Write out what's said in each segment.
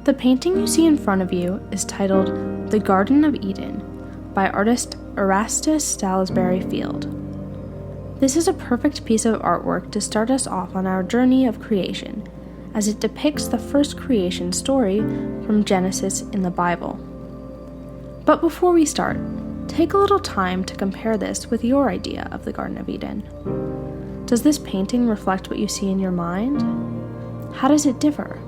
The painting you see in front of you is titled The Garden of Eden by artist Erastus Salisbury Field. This is a perfect piece of artwork to start us off on our journey of creation, as it depicts the first creation story from Genesis in the Bible. But before we start, take a little time to compare this with your idea of the Garden of Eden. Does this painting reflect what you see in your mind? How does it differ?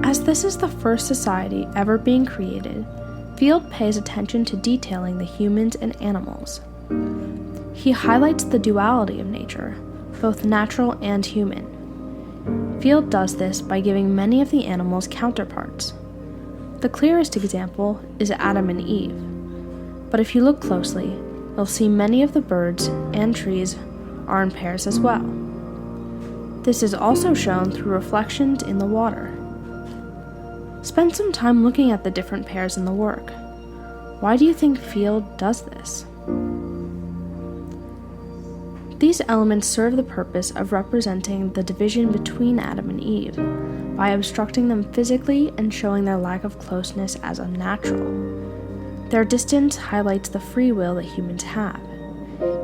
As this is the first society ever being created, Field pays attention to detailing the humans and animals. He highlights the duality of nature, both natural and human. Field does this by giving many of the animals counterparts. The clearest example is Adam and Eve, but if you look closely, you'll see many of the birds and trees are in pairs as well. This is also shown through reflections in the water. Spend some time looking at the different pairs in the work. Why do you think Field does this? These elements serve the purpose of representing the division between Adam and Eve by obstructing them physically and showing their lack of closeness as unnatural. Their distance highlights the free will that humans have.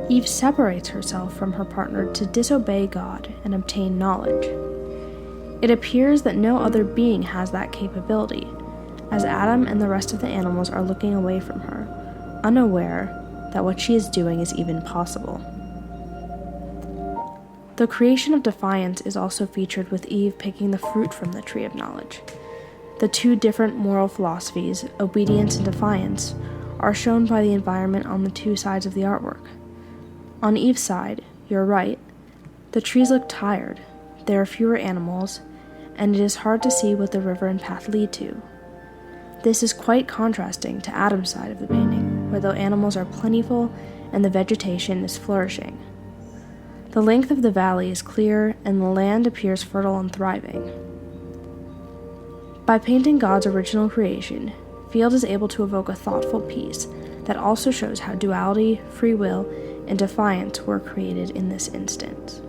Eve separates herself from her partner to disobey God and obtain knowledge. It appears that no other being has that capability, as Adam and the rest of the animals are looking away from her, unaware that what she is doing is even possible. The creation of defiance is also featured with Eve picking the fruit from the tree of knowledge. The two different moral philosophies, obedience and defiance, are shown by the environment on the two sides of the artwork. On Eve's side, you're right, the trees look tired, there are fewer animals, and it is hard to see what the river and path lead to. This is quite contrasting to Adam's side of the painting, where the animals are plentiful and the vegetation is flourishing. The length of the valley is clear and the land appears fertile and thriving. By painting God's original creation, Field is able to evoke a thoughtful piece that also shows how duality, free will, and defiance were created in this instance.